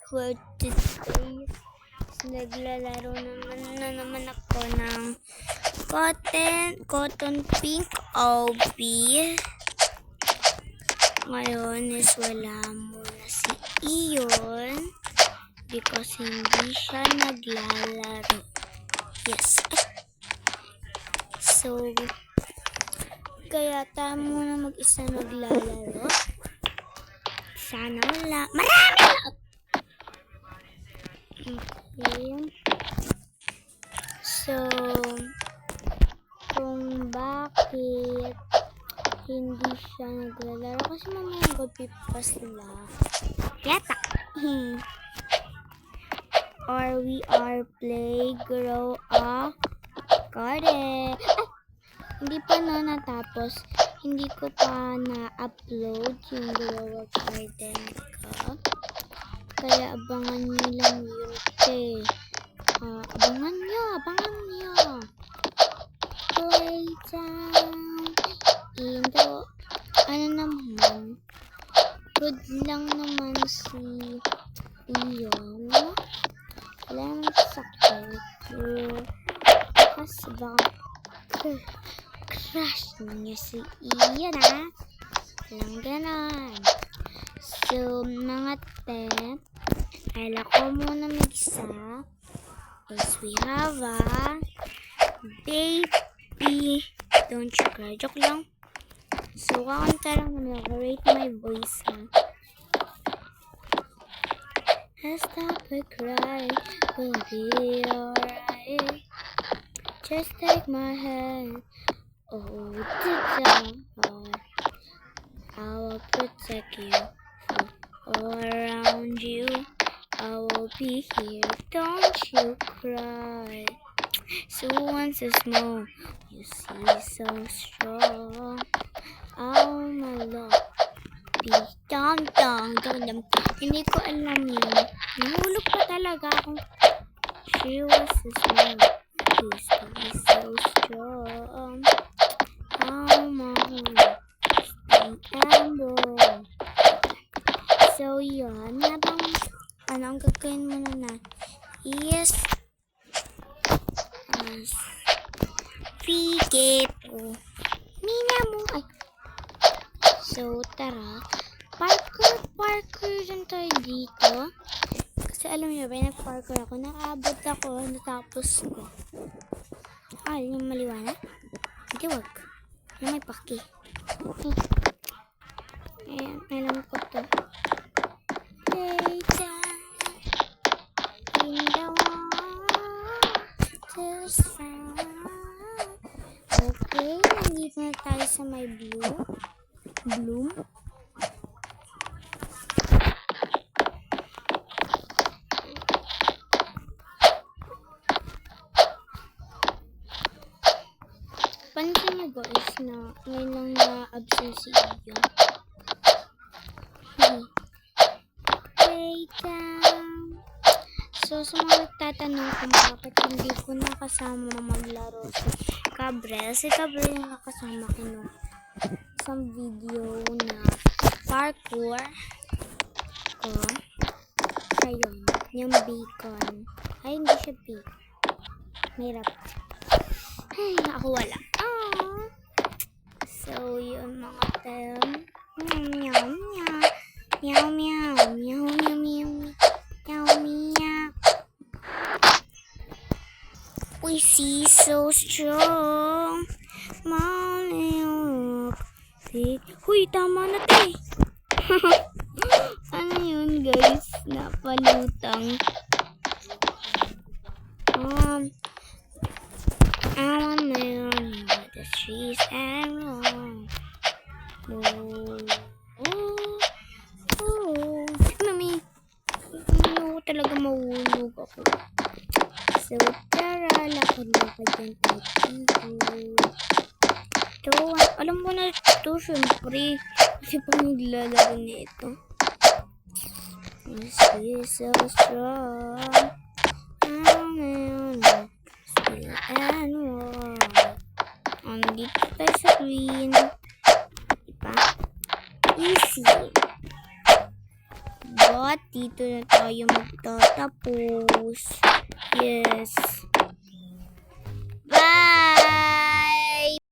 for today. Naglalaro naman ako ng cotton pink OB. Ngayon is wala muna si Iyon because hindi siya naglalaro. Yes. So, kaya tayo muna mag-isa naglalaro. Sana wala. Marami na! Okay. So, kung bakit hindi siya naglalaro kasi mamaya magpipas sila. Yata! Or we are play grow a garden. Ay! Hindi pa na natapos. Hindi ko pa na-upload yung grow a garden ko. Kaya abangan nyo lang yun. Abangan nyo. Play down. Indo. Ano naman? Good lang naman si Iyon. Wala naman sakit. Kasi baka crush niya si Iyon, ha? Walang ganon. So, mga te, kaya ko muna mag-isa is we have a baby. Don't you cry. Joke lang. So, kakanta lang naman ako. Rate my voice, ha? I stop and cry. We'll be alright. Just take my hand. Oh, to the heart. I will protect you. All around you, I will be here. Don't you cry. So once so small, you see so strong. Oh my love, be dum. Hindi ko alam yun. Nahulog pa talaga ako. She was so small, used to be so strong. Oh my love, so yun, habang ang gagawin mo na yes, figate mina mo ay. So tara, parkour din tayo dito kasi alam niyo ba, nag-parkour ako, nakaabot ako, natapos ko. Yung maliwanag, hindi, wag yung may paki. Ayan, alam ko to. Lay down in the water's fine. Okay, nandito na tayo sa may bloom. Pansin niyo guys na ngayon lang na-absent si Iyo. Lay down. So, sa mga nagtatanong kung bakit hindi ko nakasama maglaro si Cabrel. Si Cabrel yung nakasama ko no isang video na parkour ko. Ayun, yung bacon. Ay, hindi siya bacon. Mahirap. Ay, ako wala. So, yun mga tem. Meow. We see so strong. Huy, tama na tayo. Ano yun guys? Napalutang. The trees and wrong. Mami, ano talaga mahulog ako. So, tara, lakad dyan tayo. Alam mo na ito, syempre. Kasi pag naglalaro na ito. This is so strong. Still and warm. Dito tayo sa green. Diba? Easy. But dito na tayo magtatapos. Yes.